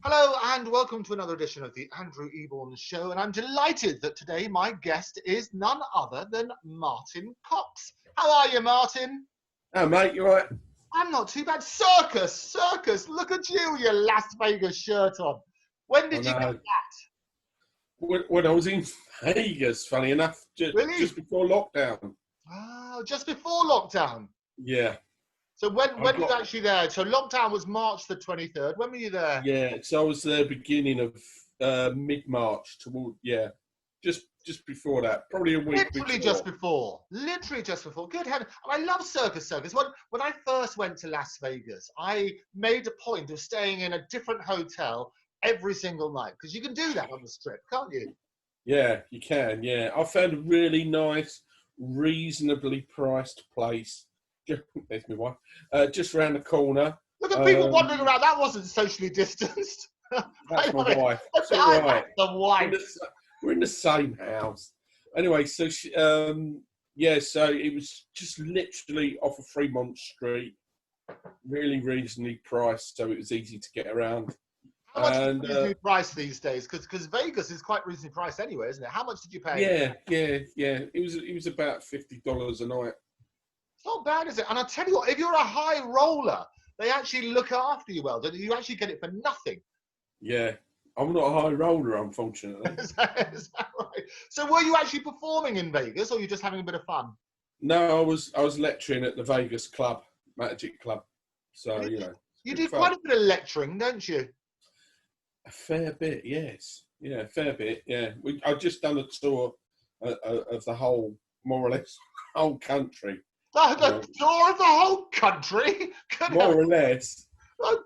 Hello and welcome to another edition of the Andrew Eborn Show, and I'm delighted that today my guest is none other than Martin Cox. How are you, Martin? Oh, mate, you all right? I'm not too bad. Circus! Look at you with your Las Vegas shirt on. When did you get that? When I was in Vegas, funny enough, Really? just before lockdown. Oh, just before lockdown. Yeah. So when were you actually there? So lockdown was March the 23rd. When were you there? Yeah, so I was there beginning of mid-March just before that, probably a week Literally before. Literally just before. Good heaven. I love circus. When I first went to Las Vegas, I made a point of staying in a different hotel every single night, because you can do that on the Strip, can't you? Yeah, you can, yeah. I found a really nice, reasonably priced place. There's my wife. Just around the corner. Look at people wandering around. That wasn't socially distanced. That's my wife. It's all right. The wife. We're in the same house. Anyway, so so it was just literally off of Fremont Street, really reasonably priced, so it was easy to get around. How much is reasonably priced these days? Because Vegas is quite reasonably priced anyway, isn't it? How much did you pay? Yeah. It was about $50 a night. It's not bad, is it? And I'll tell you what, if you're a high roller, they actually look after you well. You actually get it for nothing. Yeah. I'm not a high roller, unfortunately. Is that right? So were you actually performing in Vegas, or were you just having a bit of fun? No, I was lecturing at the Vegas club, Magic Club. So, you know. You do quite a bit of lecturing, don't you? A fair bit, yes. Yeah, a fair bit, yeah. I've just done a tour of the whole, more or less, whole country. The tour of the whole country? More or less.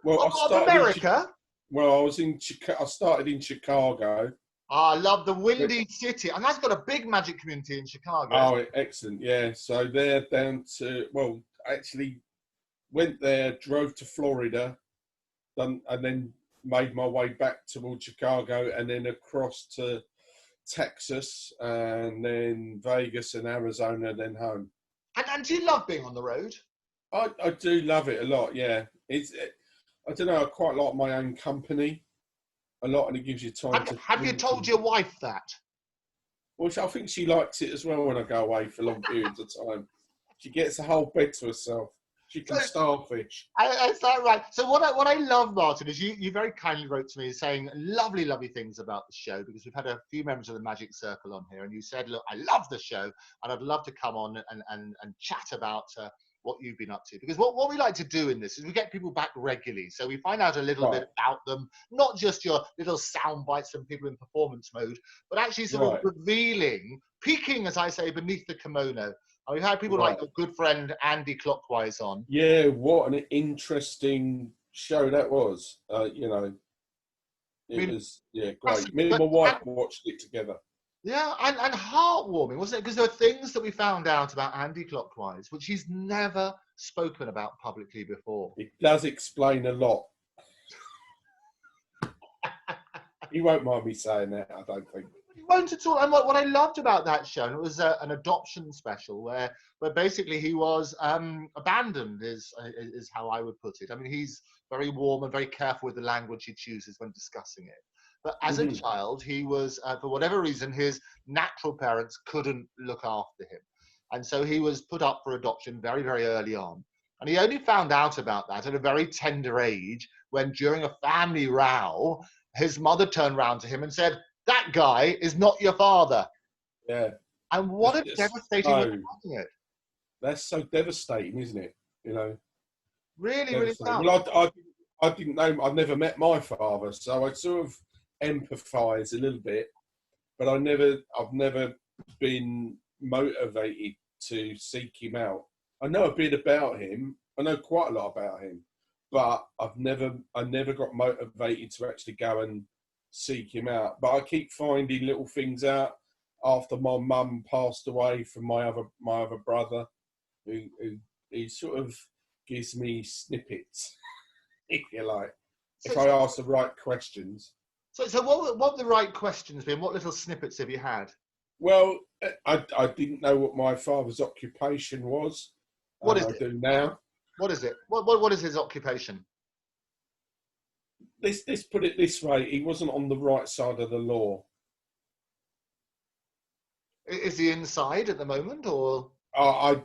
Well, I started America? I started in Chicago. I love the Windy City. And that's got a big magic community in Chicago. Oh, excellent, yeah. So they're down to, actually went there, drove to Florida, and then made my way back towards Chicago, and then across to Texas, and then Vegas and Arizona, then home. And do you love being on the road? I do love it a lot, yeah. I don't know, I quite like my own company a lot, and it gives you time to... Have you told your wife that? Well, I think she likes it as well when I go away for long periods of time. She gets a whole bed to herself. She can starfish. Is that right? So what I love, Martin, is you very kindly wrote to me saying lovely things about the show, because we've had a few members of the Magic Circle on here, and you said, look, I love the show, and I'd love to come on and chat about what you've been up to. Because what we like to do in this is we get people back regularly, so we find out a little bit about them, not just your little sound bites from people in performance mode, but actually sort of revealing, peeking, as I say, beneath the kimono. And we've had people like your good friend Andy Clockwise on. Yeah, what an interesting show that was. It was great. Me and my wife watched it together. Yeah, and heartwarming, wasn't it? Because there were things that we found out about Andy Clockwise which he's never spoken about publicly before. It does explain a lot. He won't mind me saying that, I don't think. He won't at all. And what I loved about that show, and it was an adoption special where basically he was abandoned, is how I would put it. I mean, he's very warm and very careful with the language he chooses when discussing it. But as a child, he was, for whatever reason, his natural parents couldn't look after him. And so he was put up for adoption very, very early on. And he only found out about that at a very tender age when, during a family row, his mother turned around to him and said, "That guy is not your father." Yeah. And what a devastating way of putting it. That's so devastating, isn't it? You know? Really, really tough. Well, I didn't know, I'd never met my father, so I sort of empathise a little bit, but I've never been motivated to seek him out. I know a bit about him. I know quite a lot about him, but I never got motivated to actually go and seek him out. But I keep finding little things out after my mum passed away from my other brother, who sort of gives me snippets, if you like, if I ask the right questions. So what have the right questions been? What little snippets have you had? Well, I didn't know what my father's occupation was. What is it? I do now. What is it? What is his occupation? let's put it this way: he wasn't on the right side of the law. Is he inside at the moment, or? I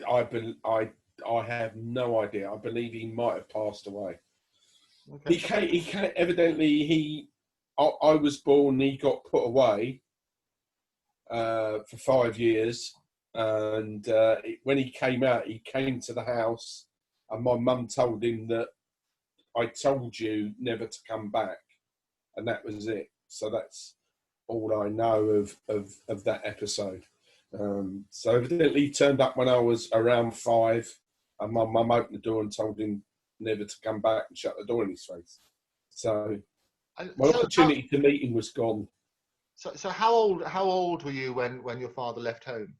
have no idea. I believe he might have passed away. Okay. He evidently I was born. He got put away for 5 years, and when he came out, he came to the house, and my mum told him that I told you never to come back, and that was it. So that's all I know of that episode. So evidently he turned up when I was around 5, and my mum opened the door and told him never to come back and shut the door in his face. So my opportunity to meet him was gone. So how old were you when your father left home?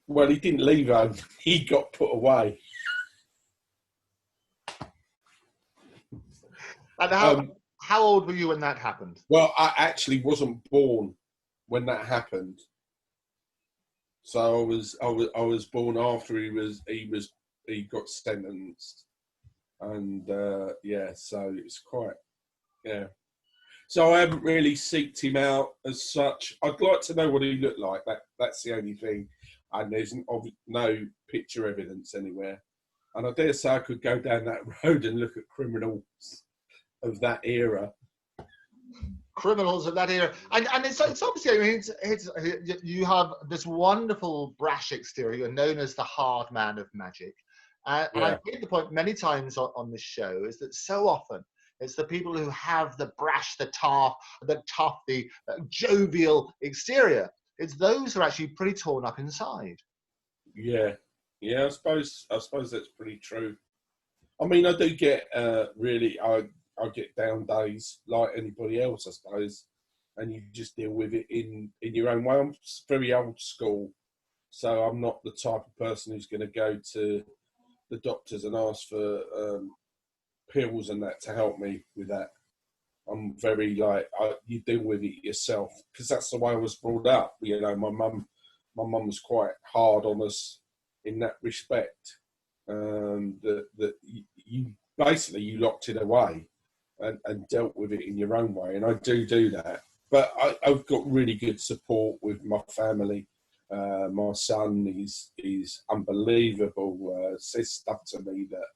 Well, he didn't leave home. He got put away. And how old were you when that happened? Well, I actually wasn't born when that happened. So I was born after he got sentenced, and so it's quite So I haven't really seeked him out as such. I'd like to know what he looked like. That's the only thing, and there's no picture evidence anywhere. And I dare say I could go down that road and look at criminals of that era. Criminals of that era, and it's obviously, I mean, you have this wonderful brash exterior. You're known as the hard man of magic, and I've made the point many times on this show is that so often it's the people who have the brash, the tough, the jovial exterior. It's those who are actually pretty torn up inside. Yeah. I suppose that's pretty true. I mean, I do get I get down days like anybody else, I suppose, and you just deal with it in your own way. I'm very old school, so I'm not the type of person who's going to go to the doctors and ask for pills and that to help me with that. I'm very you deal with it yourself, because that's the way I was brought up. You know, my mum was quite hard on us in that respect. That you basically you locked it away and dealt with it in your own way, and I do that. But I've got really good support with my family. My son is unbelievable. Says stuff to me that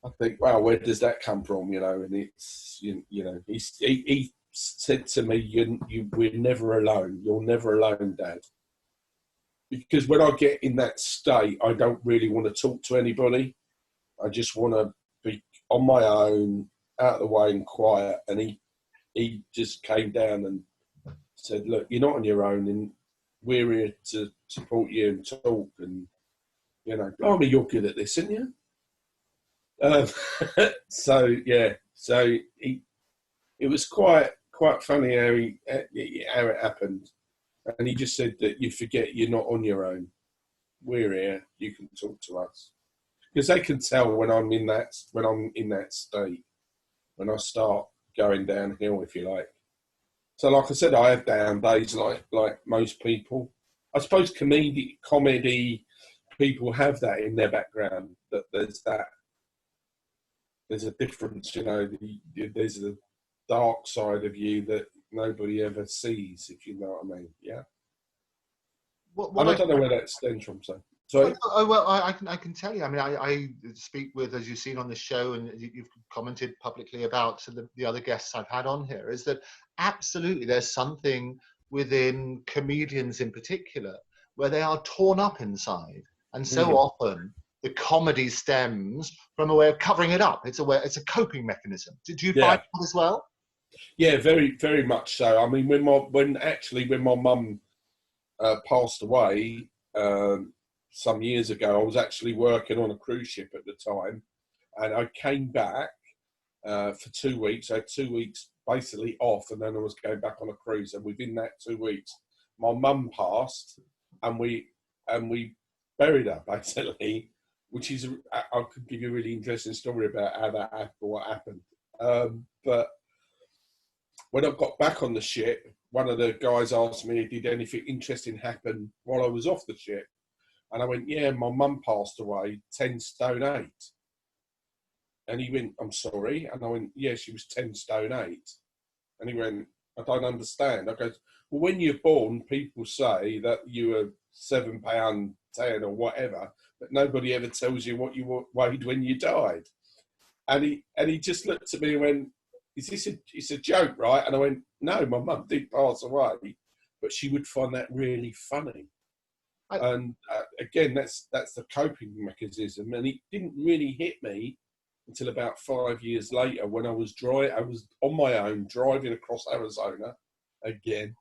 I think, wow, where does that come from? You know, and it's you know he said to me, we're never alone. You're never alone, Dad. Because when I get in that state, I don't really want to talk to anybody. I just want to be on my own, out of the way and quiet. And he just came down and said, look, you're not on your own, and we're here to support you and talk. And, you know, blimey, you're good at this, aren't you? So it was quite funny how it happened. And he just said that you forget you're not on your own. We're here. You can talk to us, because they can tell when I'm in that state, when I start going downhill, if you like. So, like I said, I have down days like most people. I suppose comedy people have that in their background. That there's a difference, you know. There's a dark side of you that nobody ever sees, if you know what I mean. Yeah. I don't know where that stems from. So I can tell you. I mean, I speak with, as you've seen on the show, and you've commented publicly about the other guests I've had on here, is that absolutely there's something within comedians in particular where they are torn up inside, and so often the comedy stems from a way of covering it up. It's a coping mechanism. Did you find that as well? Yeah, very, very much so. I mean, when my mum passed away some years ago, I was actually working on a cruise ship at the time, and I came back for 2 weeks. I had 2 weeks basically off, and then I was going back on a cruise. And within that 2 weeks, my mum passed, and we buried her basically, which is I could give you a really interesting story about how that happened, what happened. But when I got back on the ship, one of the guys asked me, did anything interesting happen while I was off the ship? And I went, yeah, my mum passed away, 10 stone 8. And he went, I'm sorry. And I went, yeah, she was 10 stone 8. And he went, I don't understand. I goes, well, when you're born, people say that you were £7, 10 or whatever, but nobody ever tells you what you weighed when you died. And he just looked at me and went, it's a joke, right? And I went, no, my mum did pass away, but she would find that really funny. And again, that's the coping mechanism. And it didn't really hit me until about 5 years later when I was on my own driving across Arizona again,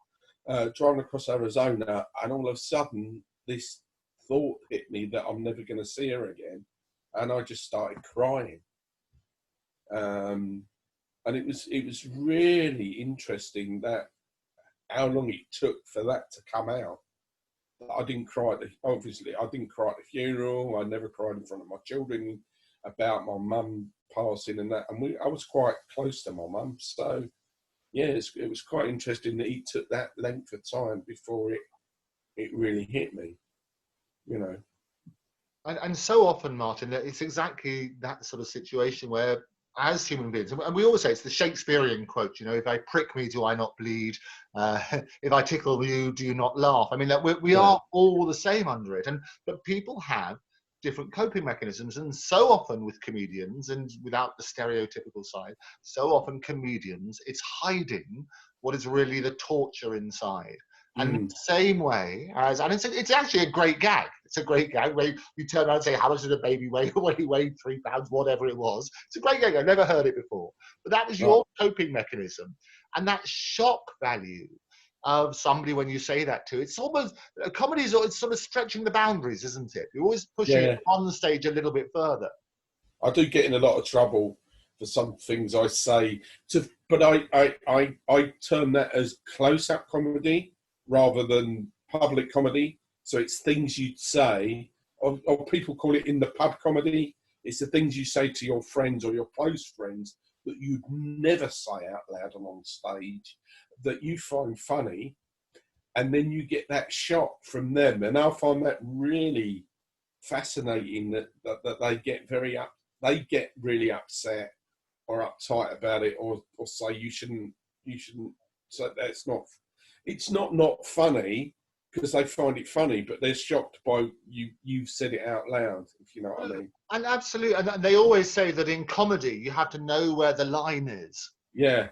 driving across Arizona, and all of a sudden this thought hit me that I'm never going to see her again, and I just started crying. And it was really interesting that how long it took for that to come out. I didn't cry obviously I didn't cry at the funeral. I never cried in front of my children about my mum passing and that. And I was quite close to my mum, so yeah, it was quite interesting that it took that length of time before it really hit me, you know. And so often, Martin, it's exactly that sort of situation where, as human beings, and we always say it's the Shakespearean quote, you know, if I prick me, do I not bleed? If I tickle you, do you not laugh? I mean, that we are all the same under it. But people have different coping mechanisms, and so often with comedians, and without the stereotypical side, so often comedians, it's hiding what is really the torture inside. And in the same way as, and it's actually a great gag. It's a great gag where you turn around and say, how much did a baby weigh? Well, he weighed 3 pounds, whatever it was. It's a great gag. I've never heard it before. But that was your coping mechanism. And that shock value of somebody when you say that to, it's almost, comedy is sort of stretching the boundaries, isn't it? You're always pushing it on the stage a little bit further. I do get in a lot of trouble for some things I say, but I term that as close-up comedy rather than public comedy. So it's things you'd say, or people call it in the pub comedy. It's the things you say to your friends or your close friends that you'd never say out loud and on stage, that you find funny, and then you get that shock from them. And I find that really fascinating that they get really upset or uptight about it, or say you shouldn't. So it's not funny because they find it funny, but they're shocked by you've said it out loud, if you know what I mean. And absolutely, and they always say that in comedy you have to know where the line is. Yeah.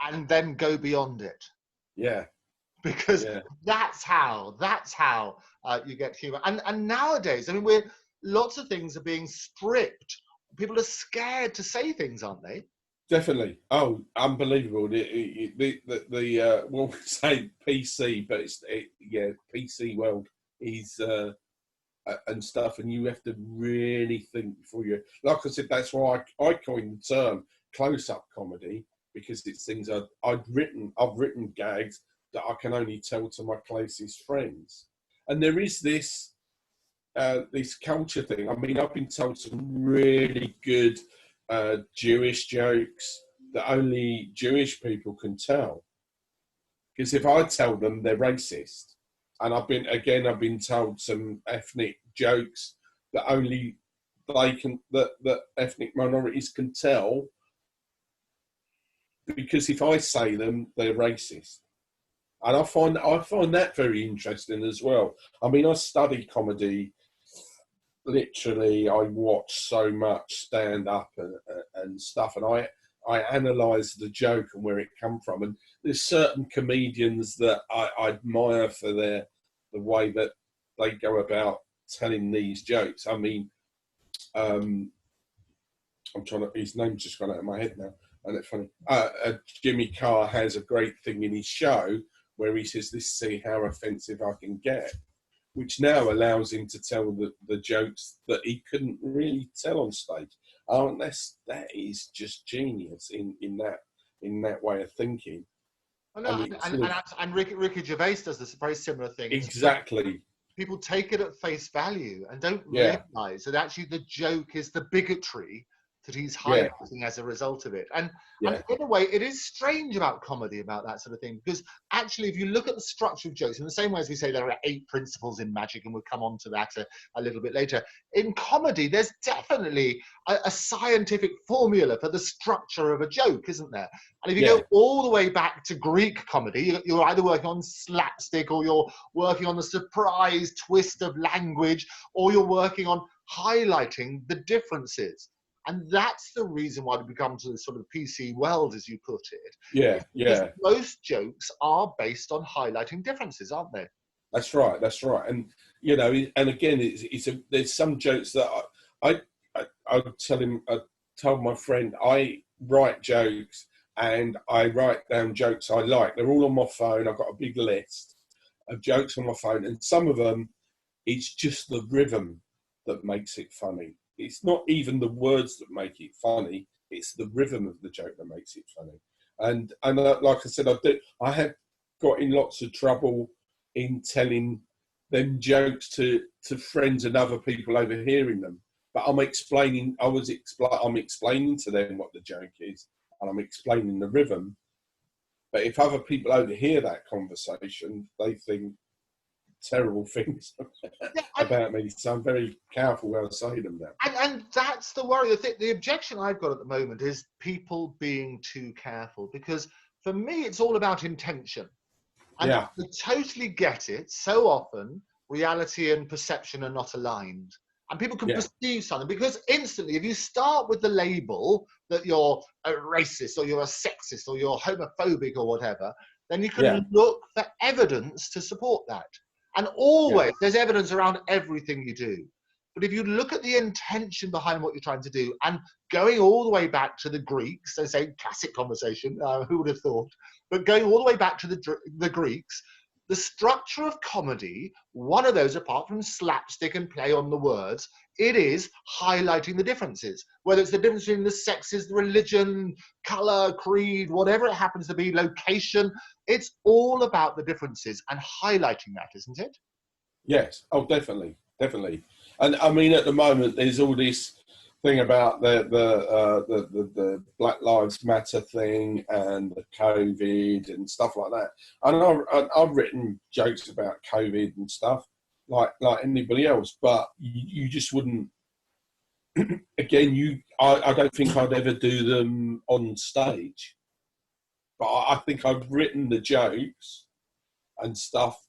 And then go beyond it. Yeah. Because that's how you get humor. And nowadays, I mean, lots of things are being stripped. People are scared to say things, aren't they? Definitely. Oh, unbelievable. The well, we say PC, but it's PC world is and stuff, and you have to really think before you. Like I said, that's why I coined the term close-up comedy, because it's things I've written gags that I can only tell to my closest friends. And there is this culture thing. I mean, I've been told some really good Jewish jokes that only Jewish people can tell. Because if I tell them, they're racist. And I've been told some ethnic jokes that only that ethnic minorities can tell, because if I say them, they're racist. And I find that very interesting as well. I mean, I study comedy. Literally, I watch so much stand-up and stuff, and I analyse the joke and where it come from. And there's certain comedians that I admire for the way that they go about telling these jokes. I mean, his name's just gone out of my head now, and it's funny. Jimmy Carr has a great thing in his show where he says, "Let's see how offensive I can get," which now allows him to tell the jokes that he couldn't really tell on stage. And that is just genius in that way of thinking. Oh, no, and Ricky Gervais does this very similar thing. Exactly. People take it at face value and don't realise that actually the joke is the bigotry that he's Yeah. highlighting as a result of it. And Yeah. in a way, it is strange about comedy, about that sort of thing, because actually, if you look at the structure of jokes, in the same way as we say there are 8 principles in magic, and we'll come on to that a little bit later, in comedy, there's definitely a scientific formula for the structure of a joke, isn't there? And if you go all the way back to Greek comedy, you're either working on slapstick, or you're working on the surprise twist of language, or you're working on highlighting the differences. And that's the reason why we become to the sort of PC world, as you put it. Yeah. Because Yeah. most jokes are based on highlighting differences, aren't they? That's right. That's right. And you know, and again, there's some jokes that I would tell him. I told my friend I write jokes and I write down jokes I like. They're all on my phone. I've got a big list of jokes on my phone, and some of them, it's just the rhythm that makes it funny. It's not even the words that make it funny. It's the rhythm of the joke that makes it funny. And like I said, I have got in lots of trouble in telling them jokes to friends and other people overhearing them. But I'm explaining to them what the joke is, and I'm explaining the rhythm. But if other people overhear that conversation, they think terrible things about me. So I'm very careful where I say them now. And that's the worry. The objection I've got at the moment is people being too careful, because for me, it's all about intention. And I totally get it. So often, reality and perception are not aligned. And people can perceive something, because instantly, if you start with the label that you're a racist, or you're a sexist, or you're homophobic, or whatever, then you can look for evidence to support that. And always, there's evidence around everything you do. But if you look at the intention behind what you're trying to do, and going all the way back to the Greeks, so say classic conversation, who would have thought, but going all the way back to the Greeks, the structure of comedy, one of those, apart from slapstick and play on the words, it is highlighting the differences. Whether it's the difference between the sexes, the religion, colour, creed, whatever it happens to be, location, it's all about the differences and highlighting that, isn't it? Yes. Oh, definitely. Definitely. And I mean, at the moment, there's all this thing about the Black Lives Matter thing and the COVID and stuff like that. And I've written jokes about COVID and stuff like anybody else, but you just wouldn't. Again, I don't think I'd ever do them on stage, but I think I've written the jokes and stuff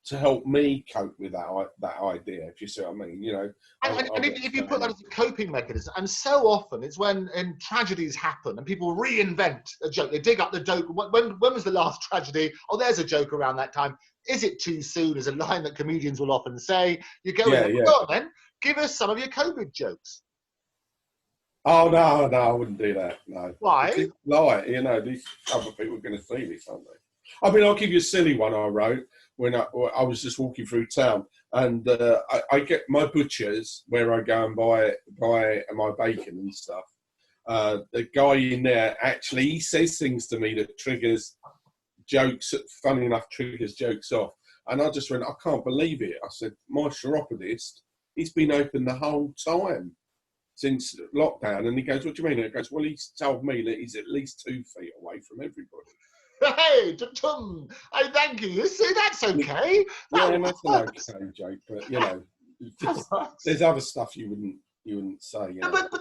to help me cope with that idea, if you see what I mean, you know. And if you put that as a coping mechanism, and so often it's when tragedies happen and people reinvent a joke, they dig up the joke. When was the last tragedy? Oh, there's a joke around that time. Is it too soon? Is a line that comedians will often say. You go in, go on then, give us some of your COVID jokes. Oh, no, I wouldn't do that, no. Why? Lie, you know, these other people are going to see this, aren't they? I mean, I'll give you a silly one I wrote when I was just walking through town, and I get my butchers where I go and buy my bacon and stuff. The guy in there, actually, he says things to me that triggers jokes, funny enough, triggers jokes off. And I just went, I can't believe it. I said, my chiropodist, he's been open the whole time since lockdown. And he goes, what do you mean? And he goes, well, he's told me that he's at least 2 feet away from everybody. Hey, I thank you. You see, that's okay. Yeah, that's an okay joke, but you know, there's other stuff you wouldn't say. You know? But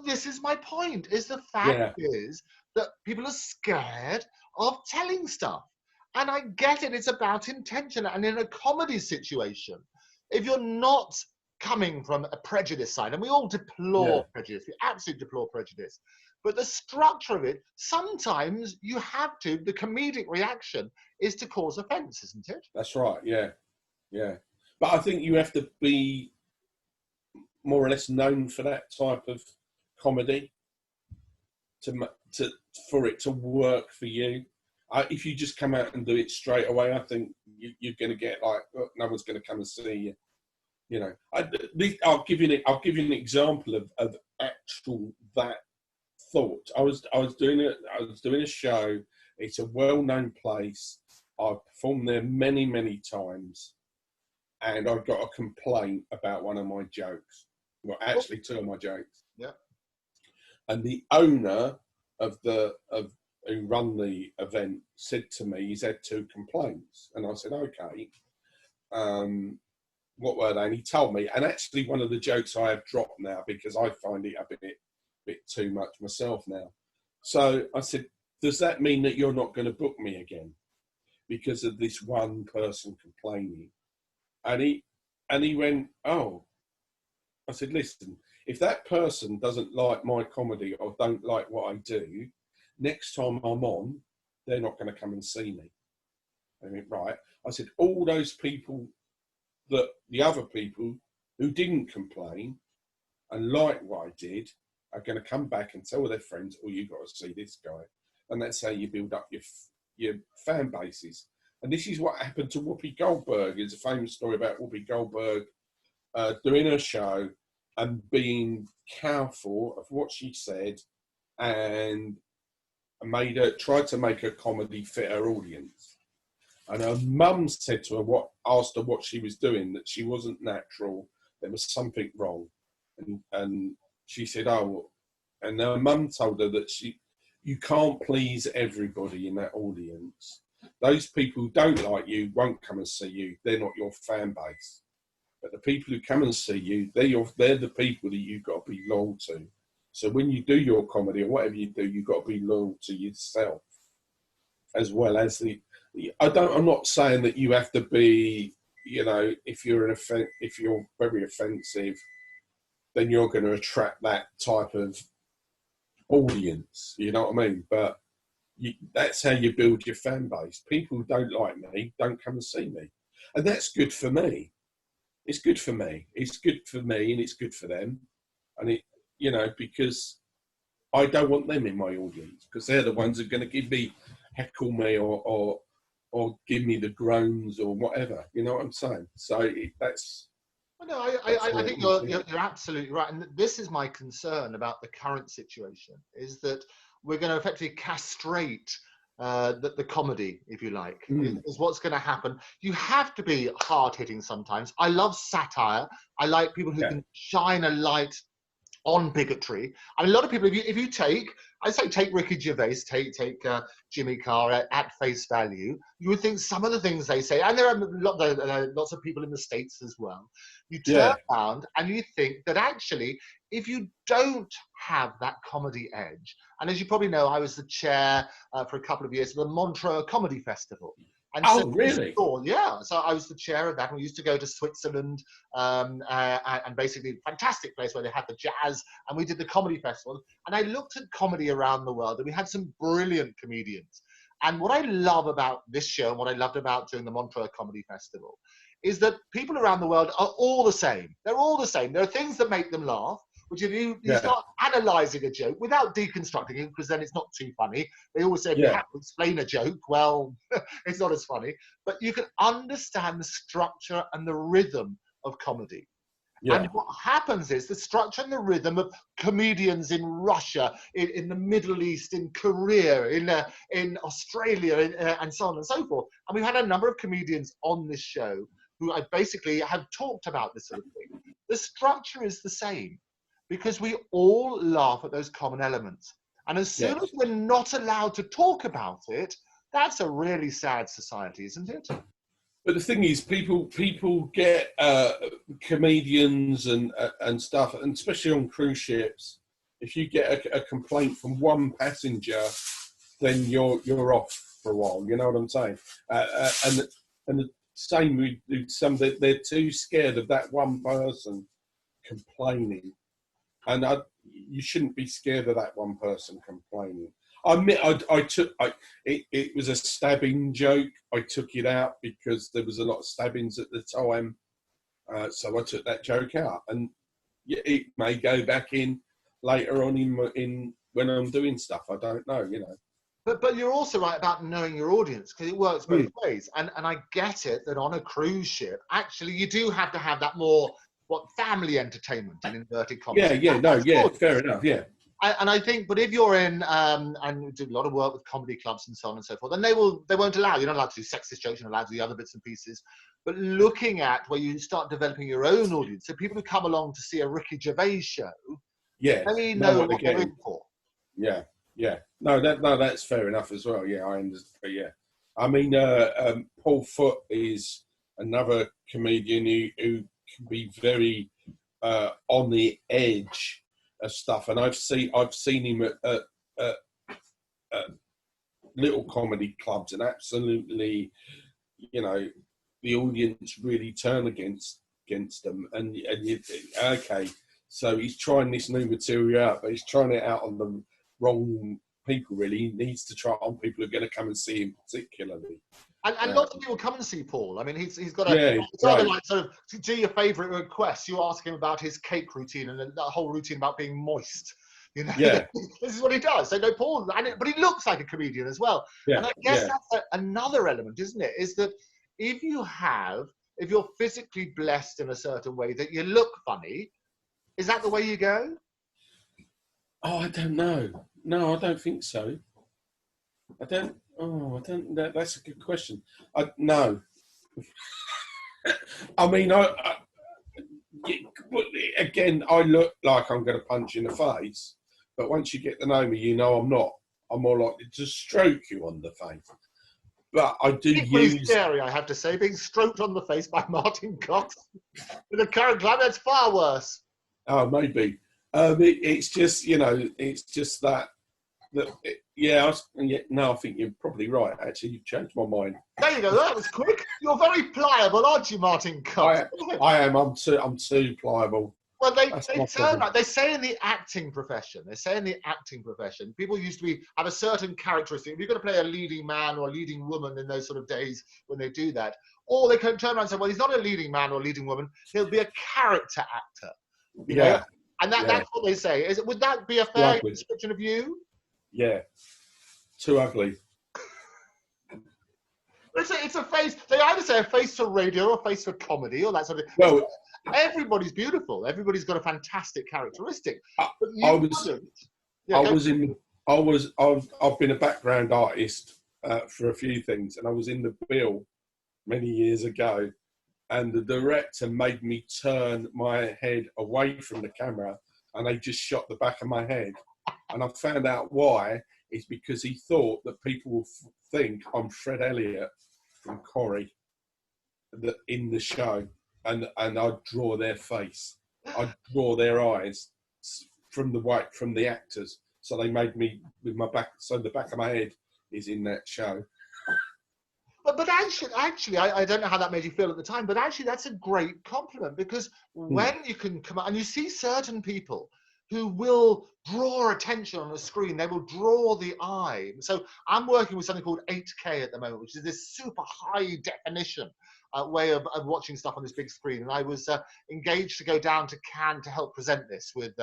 this is my point. Is the fact is that people are scared of telling stuff, and I get it. It's about intention, and in a comedy situation, if you're not coming from a prejudice side, and we all deplore prejudice, we absolutely deplore prejudice. But the structure of it, sometimes you have to, the comedic reaction is to cause offence, isn't it? That's right, yeah. But I think you have to be more or less known for that type of comedy for it to work for you. If you just come out and do it straight away, I think you're going to get like, oh, no one's going to come and see you. You know, I'll give you an example of actual that thought. I was doing a show. It's a well-known place. I've performed there many times, and I got a complaint about one of my jokes. Well, actually, 2 of my jokes. Yeah. And the owner of who run the event said to me he's had 2 complaints, and I said, okay, what were they? And he told me, and actually one of the jokes I have dropped now because I find it a bit too much myself now. So I said, does that mean that you're not going to book me again because of this one person complaining? And he went, oh. I said, listen, if that person doesn't like my comedy or don't like what I do, next time I'm on, they're not going to come and see me. I went, right. I said, all those people, the other people who didn't complain and like what I did are going to come back and tell their friends, oh, you've got to see this guy. And that's how you build up your fan bases. And this is what happened to Whoopi Goldberg. There's a famous story about Whoopi Goldberg doing her show and being careful of what she said and tried to make her comedy fit her audience. And her mum said to her, asked her what she was doing, that she wasn't natural, there was something wrong. And she said, oh, and her mum told her that you can't please everybody in that audience. Those people who don't like you won't come and see you. They're not your fan base. But the people who come and see you, they're the people that you've got to be loyal to. So when you do your comedy or whatever you do, you've got to be loyal to yourself, as well as I'm not saying that you have to be, if you're very offensive, then you're going to attract that type of audience. You know what I mean? But that's how you build your fan base. People who don't like me don't come and see me, and that's good for me. It's good for me. It's good for me, and it's good for them. And because I don't want them in my audience, because they're the ones who are going to heckle me or give me the groans or whatever. You know what I'm saying? So that's. Well, no, I think you're absolutely right, and this is my concern about the current situation: is that we're going to effectively castrate the comedy, if you like, is what's going to happen. You have to be hard-hitting sometimes. I love satire. I like people who can shine a light on bigotry. I mean, a lot of people, if you take Ricky Gervais, take Jimmy Carr at face value, you would think some of the things they say, and there are lots of people in the States as well, you turn around and you think that actually, if you don't have that comedy edge, and as you probably know, I was the chair for a couple of years of the Montreux Comedy Festival. And really? So I was the chair of that. We used to go to Switzerland, and basically fantastic place where they had the jazz, and we did the comedy festival. And I looked at comedy around the world, and we had some brilliant comedians. And what I love about this show, and what I loved about doing the Montreux Comedy Festival, is that people around the world are all the same. They're all the same. There are things that make them laugh, which if you start analysing a joke without deconstructing it, because then it's not too funny. They always say if you have to explain a joke, well, it's not as funny. But you can understand the structure and the rhythm of comedy. Yeah. And what happens is the structure and the rhythm of comedians in Russia, in the Middle East, in Korea, in Australia, and so on and so forth. And we've had a number of comedians on this show who I basically have talked about this sort of thing. The structure is the same because we all laugh at those common elements. And as soon as we're not allowed to talk about it, that's a really sad society, isn't it? But the thing is, people get comedians and stuff, and especially on cruise ships, if you get a complaint from one passenger, then you're off for a while. You know what I'm saying? And the same with some, they're too scared of that one person complaining, and you shouldn't be scared of that one person complaining. I admit, it was a stabbing joke. I took it out because there was a lot of stabbings at the time, so I took that joke out. And it may go back in later on in when I'm doing stuff. I don't know, you know. But you're also right about knowing your audience, because it works both ways. And I get it that on a cruise ship, actually, you do have to have that more family entertainment in inverted commas. Fair enough, yeah. And I think, but if you're in and do a lot of work with comedy clubs and so on and so forth, then they won't allow. You're not allowed to do sexist jokes. You're not allowed to do other bits and pieces. But looking at where you start developing your own audience, so people who come along to see a Ricky Gervais show, Yeah. They No, know and what they're in again, for. yeah, yeah. No, that's fair enough as well. Yeah, I understand. Yeah, I mean, Paul Foot is another comedian who can be very on the edge of stuff, and I've seen him at little comedy clubs, and absolutely, you know, the audience really turn against them, and you, okay, so he's trying this new material out, but he's trying it out on the wrong people. Really, he needs to try it on people who are going to come and see him, particularly. And lots of people come and see Paul. I mean, he's got Yeah, it's either like sort of do your favourite requests. You ask him about his cake routine and that whole routine about being moist. You know, yeah, this is what he does. So no, Paul, but he looks like a comedian as well. yeah, And I guess yeah. that's another element, isn't it? Is that if you're physically blessed in a certain way that you look funny, is that the way you go? Oh, I don't know. No, I don't think so. I don't. Oh, I don't. That's a good question. No. I mean, again, I look like I'm going to punch you in the face, but once you get to know me, you know I'm not. I'm more likely to stroke you on the face. But I do Equally use. scary, I have to say, being stroked on the face by Martin Cox. In the current climate, it's far worse. Oh, maybe. It's just, it's just that. Yeah, no, I think you're probably right. Actually, you've changed my mind. There you go. That was quick. You're very pliable, aren't you, Martin Cox? I am. I'm too pliable. Well, they That's turn out. They say in the acting profession. People used to have a certain characteristic. If you're going to play a leading man or a leading woman in those sort of days when they do that, or they can turn around and say, "Well, he's not a leading man or leading woman. He'll be a character actor." You know? And that's what they say. Would that be a fair description of you? Yeah, too ugly. It's a face. They either say a face for radio or a face for comedy or that sort of. Well, everybody's beautiful. Everybody's got a fantastic characteristic. But I've been a background artist for a few things, and I was in the Bill many years ago, and the director made me turn my head away from the camera, and they just shot the back of my head. And I found out why. It's because he thought that people will think I'm Fred Elliott from Corrie in the show, and I'd draw their face, I'd draw their eyes from the actors. So they made me with my back. So the back of my head is in that show. But actually, I don't know how that made you feel at the time. But actually, that's a great compliment, because when you can come out and you see certain people who will draw attention on a screen, they will draw the eye. So I'm working with something called 8K at the moment, which is this super high definition way of watching stuff on this big screen. And I was engaged to go down to Cannes to help present this with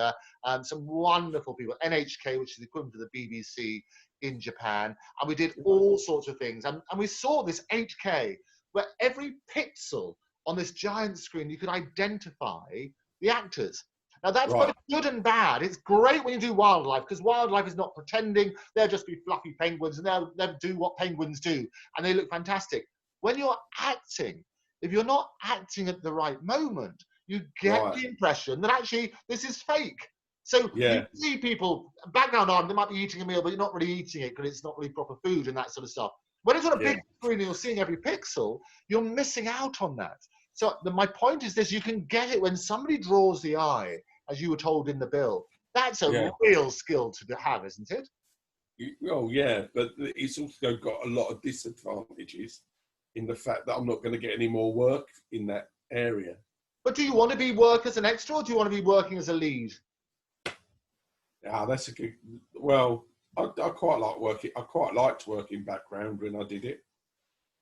some wonderful people, NHK, which is the equivalent of the BBC in Japan. And we did all sorts of things. And we saw this 8K where every pixel on this giant screen, you could identify the actors. Now, that's both good and bad. It's great when you do wildlife, because wildlife is not pretending. They'll just be fluffy penguins, and they'll do what penguins do, and they look fantastic. When you're acting, if you're not acting at the right moment, you get the impression that actually this is fake. So you see people, background art, they might be eating a meal, but you're not really eating it because it's not really proper food and that sort of stuff. When it's on a big screen and you're seeing every pixel, you're missing out on that. So my point is this: you can get it when somebody draws the eye, as you were told in the Bill. That's a real skill to have, isn't it? Oh, yeah, but it's also got a lot of disadvantages in the fact that I'm not going to get any more work in that area. But do you want to work as an extra, or do you want to be working as a lead? Yeah, that's a good. Well, I quite like working. I quite liked working background when I did it.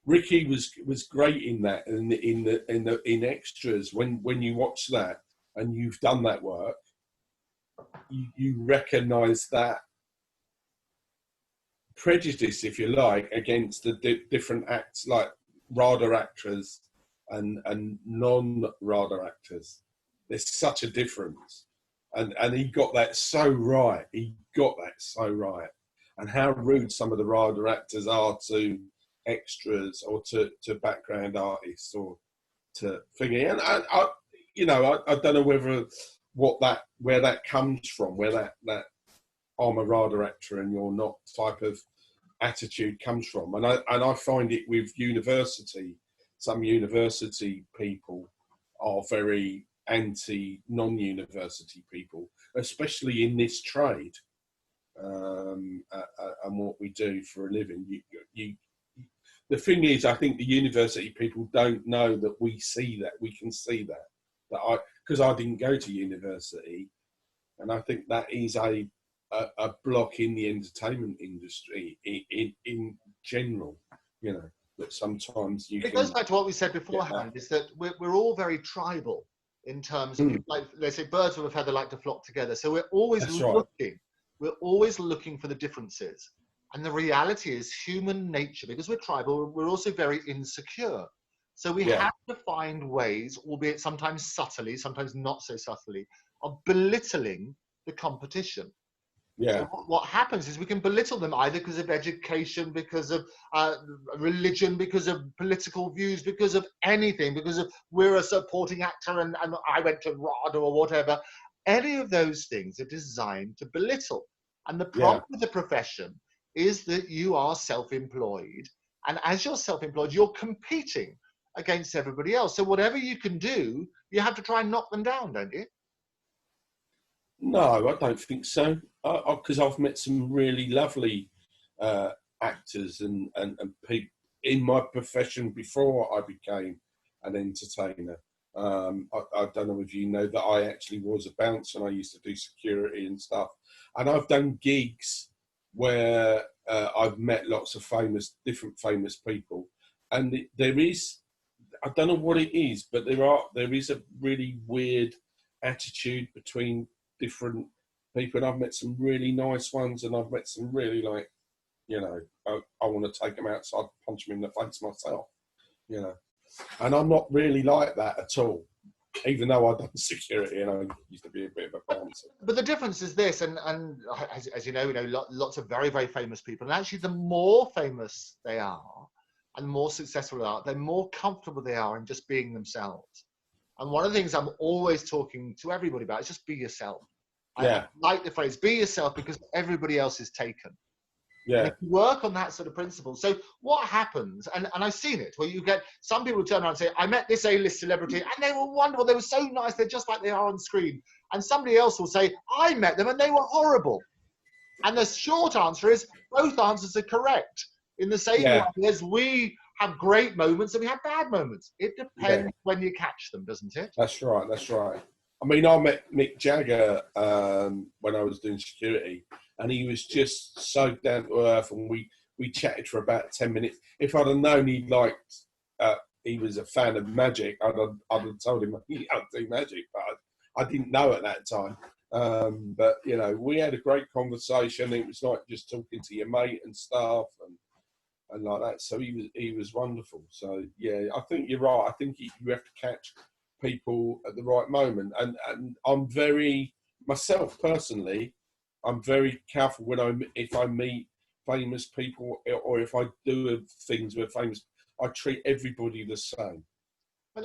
Ricky was great in that, in extras. When you watch that and you've done that work, you recognise that prejudice, if you like, against the different acts, like RADA actors and non-RADA actors. There's such a difference, and he got that so right. And how rude some of the RADA actors are to extras or to background artists or to thingy. And I don't know whether where that comes from, where that I'm a rather actor and you're not type of attitude comes from. And I find it with university, some university people are very anti non-university people, especially in this trade, and what we do for a living. The thing is, I think the university people don't know that we see that, we can see that because I didn't go to university, and I think that is a block in the entertainment industry in general, you know, that sometimes It goes back to what we said beforehand, is that we're all very tribal in terms of, like they say, birds of a feather like to flock together. So we're always looking for the differences. And the reality is human nature, because we're tribal, we're also very insecure. So we have to find ways, albeit sometimes subtly, sometimes not so subtly, of belittling the competition. Yeah. So what happens is we can belittle them either because of education, because of religion, because of political views, because of anything, because of we're a supporting actor and I went to RADA or whatever. Any of those things are designed to belittle. And the problem with the profession is that you are self-employed. And as you're self-employed, you're competing against everybody else. So whatever you can do, you have to try and knock them down, don't you? No, I don't think so. Because I've met some really lovely actors and people in my profession before I became an entertainer. I don't know if you know that I actually was a bouncer and I used to do security and stuff. And I've done gigs where I've met lots of different famous people. And there is, I don't know what it is, but there is a really weird attitude between different people, and I've met some really nice ones, and I've met some really, like, you know, I want to take them outside, punch them in the face myself, you know. And I'm not really like that at all, even though I've done security and I used to be a bit of a bouncer. But the difference is this, and as you know, lots of very, very famous people, and actually the more famous they are and the more successful they are, the more comfortable they are in just being themselves. And one of the things I'm always talking to everybody about is just be yourself. I like the phrase, be yourself, because everybody else is taken. Yeah. And if you work on that sort of principle. So what happens, and I've seen it, where you get some people turn around and say, I met this A-list celebrity and they were wonderful, they were so nice, they're just like they are on screen. And somebody else will say, I met them and they were horrible. And the short answer is, both answers are correct. In the same way as we have great moments and we have bad moments. It depends when you catch them, doesn't it? That's right, that's right. I mean, I met Mick Jagger when I was doing security, and he was just so down to earth, and we chatted for about 10 minutes. If I'd have known he was a fan of magic, I'd have told him he don't do magic, but I didn't know at that time. But, you know, we had a great conversation. It was like just talking to your mate and stuff and like that. So he was wonderful. So, yeah, I think you're right. I think you have to catch people at the right moment, and I'm very, myself personally, I'm very careful if I meet famous people, or if I do things with famous, I treat everybody the same. But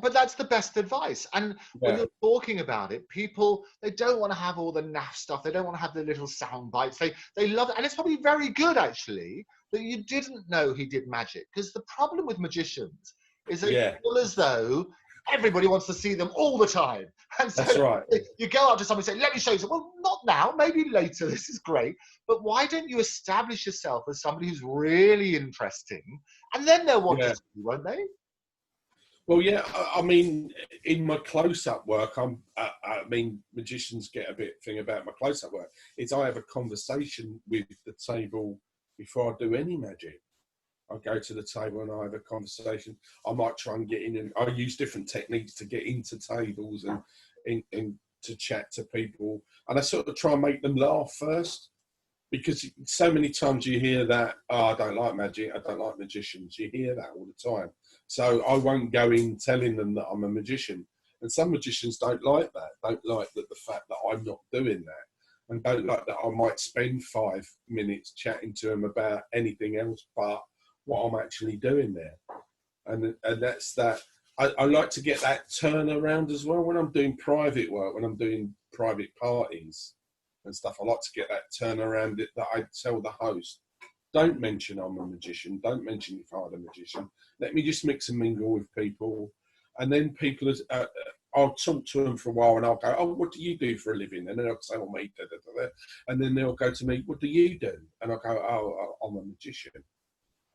but that's the best advice. And when you're talking about it, people, they don't want to have all the naff stuff. They don't want to have the little sound bites. They love it. And it's probably very good, actually, that you didn't know he did magic. Because the problem with magicians is they feel as though everybody wants to see them all the time. And so that's right. You go up to somebody and say, let me show you something. Well, not now, maybe later. This is great. But why don't you establish yourself as somebody who's really interesting? And then they'll want to see you, won't they? Well, yeah, I mean, in my close-up work, I mean, magicians get a bit thing about my close-up work. Is I have a conversation with the table before I do any magic. I go to the table and I have a conversation. I might try and get in, and I use different techniques to get into tables and to chat to people. And I sort of try and make them laugh first, because so many times you hear that, oh, I don't like magic, I don't like magicians. You hear that all the time. So I won't go in telling them that I'm a magician. And some magicians don't like that, don't like the fact that I'm not doing that, and don't like that I might spend 5 minutes chatting to them about anything else but what I'm actually doing there. And that's that I like to get that turnaround as well when I'm doing private work, when I'm doing private parties and stuff. I like to get that turnaround that I tell the host, don't mention I'm a magician, don't mention you've hired a magician. Let me just mix and mingle with people. And then people, I'll talk to them for a while and I'll go, oh, what do you do for a living? And then I'll say, well, me, da, da, da, da. And then they'll go to me, what do you do? And I'll go, oh, I'm a magician.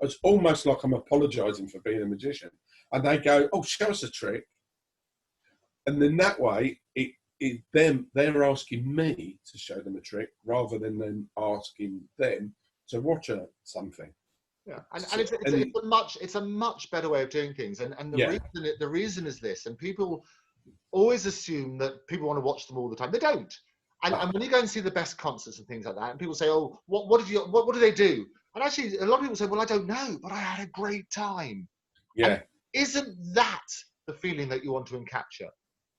It's almost like I'm apologising for being a magician. And they go, oh, show us a trick. And then that way, they're asking me to show them a trick rather than them asking them to watch something. Yeah, and it's a much better way of doing things. And the reason is this, and people always assume that people want to watch them all the time. They don't. And when you go and see the best concerts and things like that, and people say, oh, what do they do? And actually, a lot of people say, well, I don't know, but I had a great time. Yeah. And isn't that the feeling that you want to capture?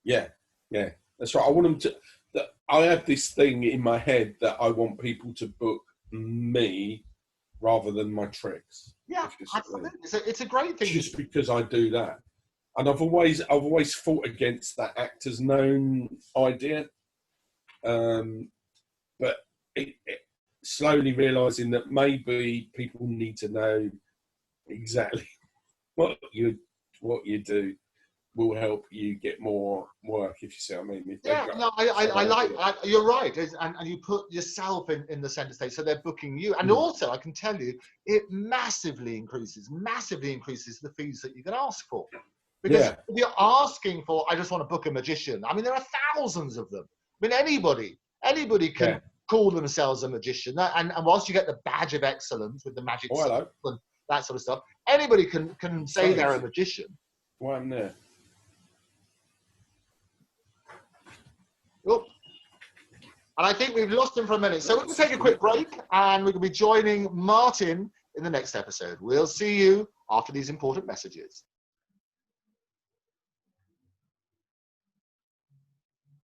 Yeah, yeah, that's right. I want them to. I have this thing in my head that I want people to book me rather than my tricks. Yeah, absolutely. It's a great thing. Just because I do that, and I've always fought against that actors known idea, but slowly realising that maybe people need to know exactly what you do will help you get more work, if you see what I mean. I like, you're right, and you put yourself in the centre stage, so they're booking you. And also, I can tell you, it massively increases the fees that you can ask for. Because if you're asking for, I just want to book a magician, I mean, there are thousands of them. I mean, anybody can call themselves a magician. And whilst you get the badge of excellence with the magic and that sort of stuff, anybody can say they're a magician. Well, I'm there. Oh. And I think we've lost him for a minute. So we're going to take a quick break and we're going to be joining Martin in the next episode. We'll see you after these important messages.